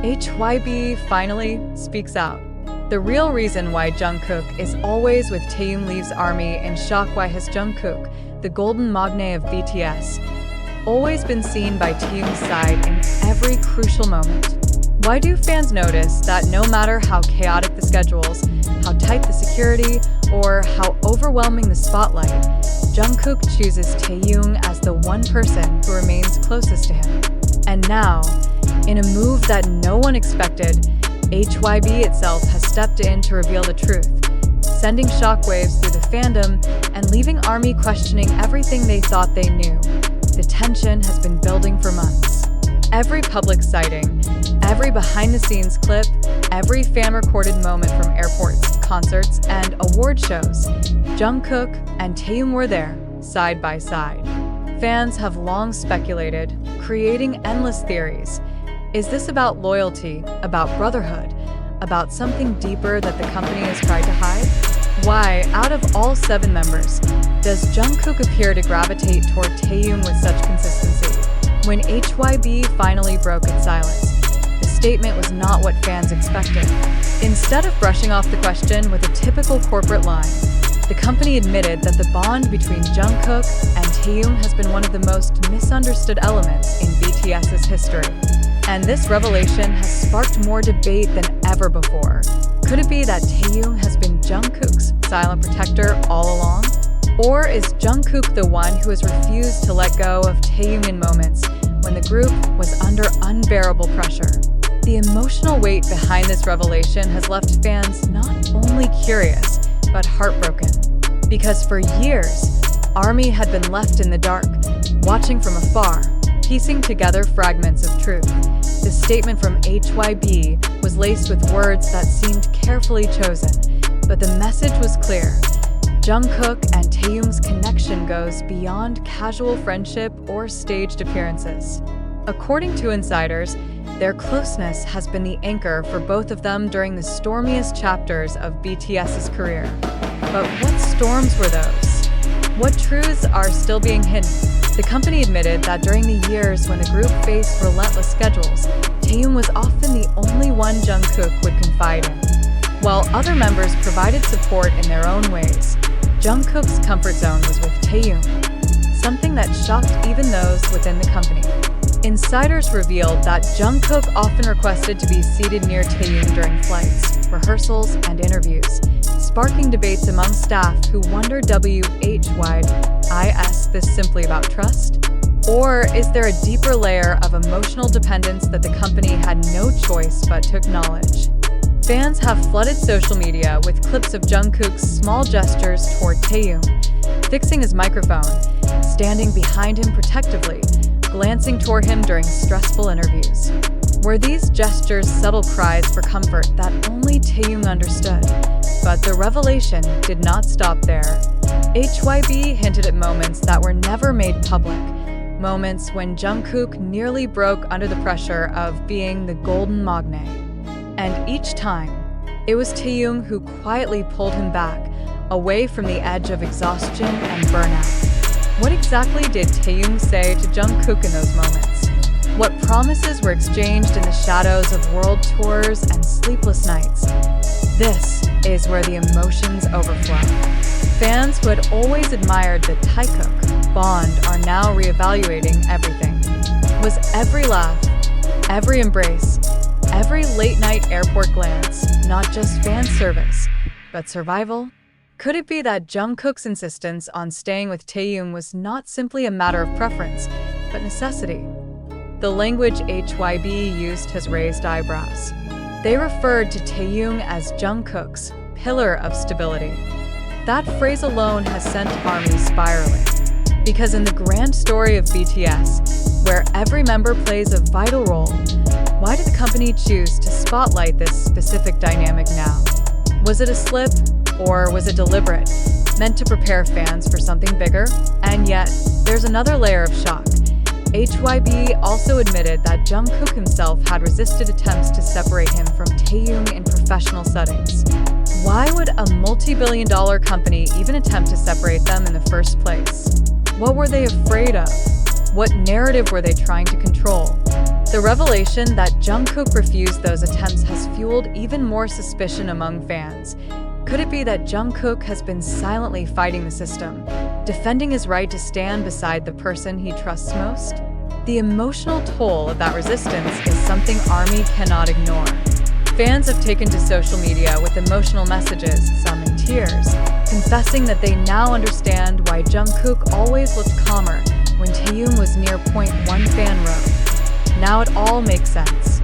HYBE finally speaks out. The real reason why Jungkook is always with Taehyung leaves army in shock. Why has Jungkook, the golden magne of BTS, always been seen by Taehyung's side in every crucial moment? Why do fans notice that no matter how chaotic the schedules, how tight the security, or how overwhelming the spotlight, Jungkook chooses Taehyung as the one person who remains closest to him? And now, in a move that no one expected, HYBE itself has stepped in to reveal the truth, sending shockwaves through the fandom and leaving ARMY questioning everything they thought they knew. The tension has been building for months. Every public sighting, every behind-the-scenes clip, every fan-recorded moment from airports, concerts, and award shows, Jungkook and Taehyung were there, side by side. Fans have long speculated, creating endless theories. Is this about loyalty, about brotherhood, about something deeper that the company has tried to hide? Why, out of all 7 members, does Jungkook appear to gravitate toward Taehyung with such consistency? When HYBE finally broke its silence, the statement was not what fans expected. Instead of brushing off the question with a typical corporate line, the company admitted that the bond between Jungkook and Taehyung has been one of the most misunderstood elements in BTS's history. And this revelation has sparked more debate than ever before. Could it be that Taehyung has been Jungkook's silent protector all along? Or is Jungkook the one who has refused to let go of Taehyung in moments when the group was under unbearable pressure? The emotional weight behind this revelation has left fans not only curious, but heartbroken. Because for years, ARMY had been left in the dark, watching from afar, piecing together fragments of truth. The statement from HYBE was laced with words that seemed carefully chosen, but the message was clear. Jungkook and Taehyung's connection goes beyond casual friendship or staged appearances. According to insiders, their closeness has been the anchor for both of them during the stormiest chapters of BTS's career. But what storms were those? What truths are still being hidden? The company admitted that during the years when the group faced relentless schedules, Taehyung was often the only one Jungkook would confide in. While other members provided support in their own ways, Jungkook's comfort zone was with Taehyung, something that shocked even those within the company. Insiders revealed that Jungkook often requested to be seated near Taehyung during flights, rehearsals, and interviews, sparking debates among staff who wondered, is this simply about trust? Or is there a deeper layer of emotional dependence that the company had no choice but to acknowledge? Fans have flooded social media with clips of Jungkook's small gestures toward Taehyung, fixing his microphone, standing behind him protectively, glancing toward him during stressful interviews. Were these gestures subtle cries for comfort that only Taehyung understood? But the revelation did not stop there. HYBE hinted at moments that were never made public, moments when Jungkook nearly broke under the pressure of being the golden magne. And each time, it was Taehyung who quietly pulled him back, away from the edge of exhaustion and burnout. What exactly did Taehyung say to Jungkook in those moments? What promises were exchanged in the shadows of world tours and sleepless nights? This is where the emotions overflow. Fans who had always admired the taekook bond are now reevaluating everything. Was every laugh, every embrace, every late-night airport glance not just fan service, but survival? Could it be that Jungkook's insistence on staying with Taehyung was not simply a matter of preference, but necessity? The language HYBE used has raised eyebrows. They referred to Taehyung as Jungkook's pillar of stability. That phrase alone has sent ARMY spiraling. Because in the grand story of BTS, where every member plays a vital role, why did the company choose to spotlight this specific dynamic now? Was it a slip, or was it deliberate, meant to prepare fans for something bigger? And yet, there's another layer of shock. HYBE also admitted that Jungkook himself had resisted attempts to separate him from Taehyung in professional settings. Why would a multi-billion-dollar company even attempt to separate them in the first place? What were they afraid of? What narrative were they trying to control? The revelation that Jungkook refused those attempts has fueled even more suspicion among fans. Could it be that Jungkook has been silently fighting the system, defending his right to stand beside the person he trusts most? The emotional toll of that resistance is something ARMY cannot ignore. Fans have taken to social media with emotional messages, some in tears, confessing that they now understand why Jungkook always looked calmer when Taehyung was near point, one fan wrote. Now it all makes sense.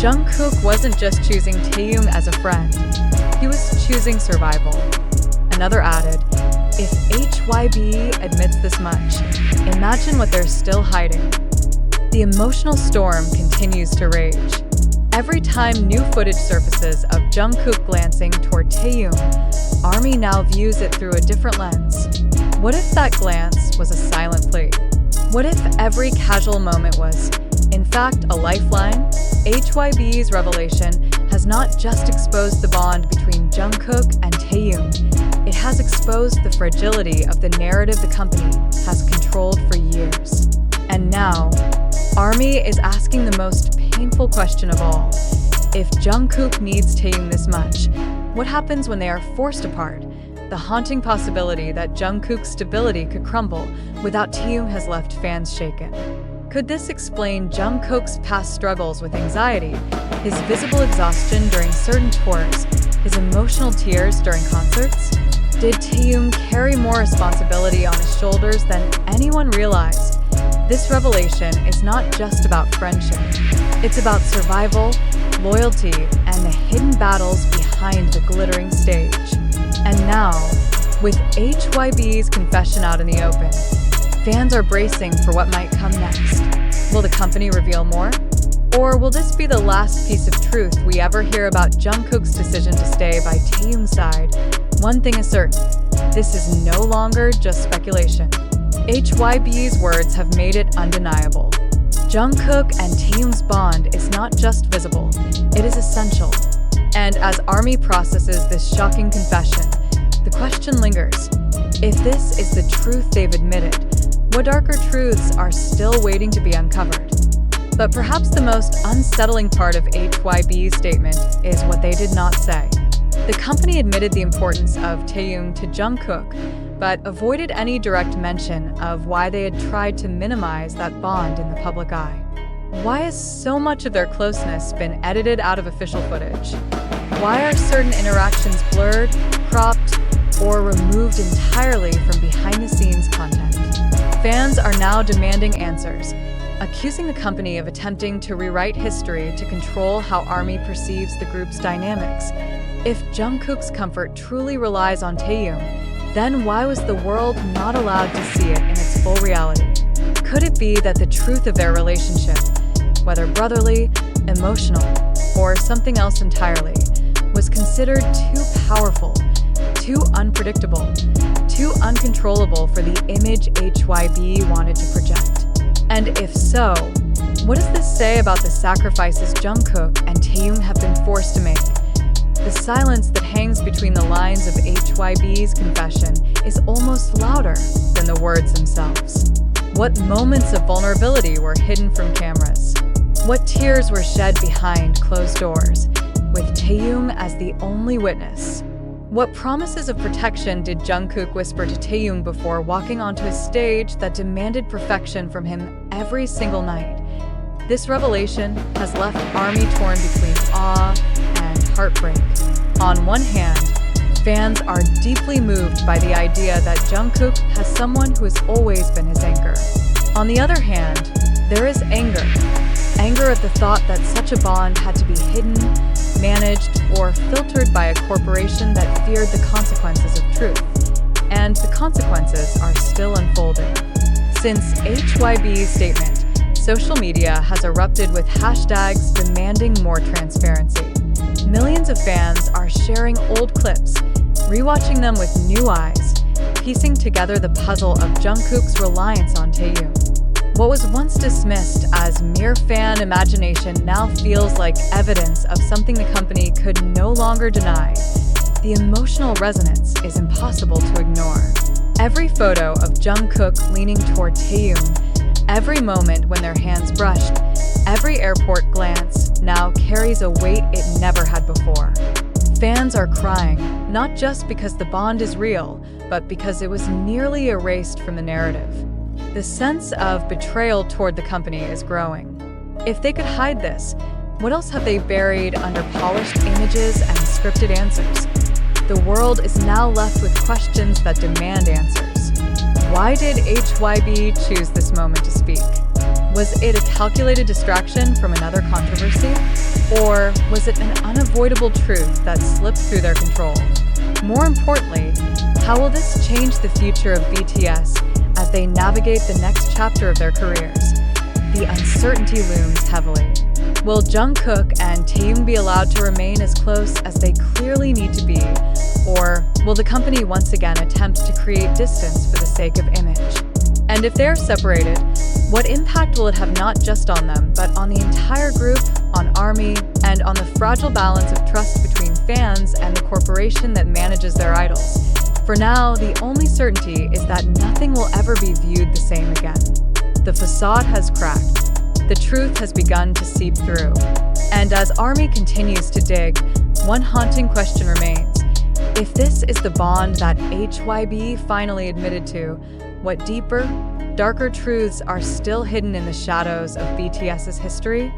Jungkook wasn't just choosing Taehyung as a friend, he was choosing survival. Another added, if HYBE admits this much, imagine what they're still hiding. The emotional storm continues to rage. Every time new footage surfaces of Jungkook glancing toward Taehyung, ARMY now views it through a different lens. What if that glance was a silent plea? What if every casual moment was, in fact, a lifeline? HYBE's revelation has not just exposed the bond between Jungkook and Taehyung, it has exposed the fragility of the narrative the company has controlled for years. And now, ARMY is asking the most painful question of all. If Jungkook needs Taehyung this much, what happens when they are forced apart? The haunting possibility that Jungkook's stability could crumble without Taehyung has left fans shaken. Could this explain Jungkook's past struggles with anxiety, his visible exhaustion during certain tours, his emotional tears during concerts? Did Taehyung carry more responsibility on his shoulders than anyone realized? This revelation is not just about friendship. It's about survival, loyalty, and the hidden battles behind the glittering stage. And now, with HYBE's confession out in the open, fans are bracing for what might come next. Will the company reveal more? Or will this be the last piece of truth we ever hear about Jungkook's decision to stay by Taehyung's side? One thing is certain, this is no longer just speculation. HYBE's words have made it undeniable. Jungkook and Taehyung's bond is not just visible, it is essential. And as ARMY processes this shocking confession, the question lingers. If this is the truth they've admitted, what darker truths are still waiting to be uncovered? But perhaps the most unsettling part of HYBE's statement is what they did not say. The company admitted the importance of Taehyung to Jungkook, but avoided any direct mention of why they had tried to minimize that bond in the public eye. Why has so much of their closeness been edited out of official footage? Why are certain interactions blurred, cropped, or removed entirely from behind-the-scenes content? Fans are now demanding answers, accusing the company of attempting to rewrite history to control how ARMY perceives the group's dynamics. If Jungkook's comfort truly relies on Taehyung, then why was the world not allowed to see it in its full reality? Could it be that the truth of their relationship, whether brotherly, emotional, or something else entirely, was considered too powerful, too unpredictable, too uncontrollable for the image HYBE wanted to project? And if so, what does this say about the sacrifices Jungkook and Taehyung have been forced to make? The silence that hangs between the lines of HYBE's confession is almost louder than the words themselves. What moments of vulnerability were hidden from cameras? What tears were shed behind closed doors, with Taehyung as the only witness? What promises of protection did Jungkook whisper to Taehyung before walking onto a stage that demanded perfection from him every single night? This revelation has left ARMY torn between awe and heartbreak. On one hand, fans are deeply moved by the idea that Jungkook has someone who has always been his anchor. On the other hand, there is anger. Anger at the thought that such a bond had to be hidden, managed, or filtered by a corporation that feared the consequences of truth. And the consequences are still unfolding. Since HYBE's statement, social media has erupted with hashtags demanding more transparency. Millions of fans are sharing old clips, rewatching them with new eyes, piecing together the puzzle of Jungkook's reliance on Taehyung. What was once dismissed as mere fan imagination now feels like evidence of something the company could no longer deny. The emotional resonance is impossible to ignore. Every photo of Jungkook leaning toward Taehyung, every moment when their hands brushed, Every airport glance now carries a weight it never had before. Fans are crying, not just because the bond is real, but because it was nearly erased from the narrative. The sense of betrayal toward the company is growing. If they could hide this, what else have they buried under polished images and scripted answers? The world is now left with questions that demand answers. Why did HYBE choose this moment to speak? Was it a calculated distraction from another controversy? Or was it an unavoidable truth that slipped through their control? More importantly, how will this change the future of BTS as they navigate the next chapter of their careers? The uncertainty looms heavily. Will Jungkook and Taehyung be allowed to remain as close as they clearly need to be? Or will the company once again attempt to create distance for the sake of image? And if they're separated, what impact will it have not just on them, but on the entire group, on ARMY, and on the fragile balance of trust between fans and the corporation that manages their idols? For now, the only certainty is that nothing will ever be viewed the same again. The facade has cracked. The truth has begun to seep through. And as ARMY continues to dig, one haunting question remains. If this is the bond that HYBE finally admitted to, what deeper, darker truths are still hidden in the shadows of BTS's history?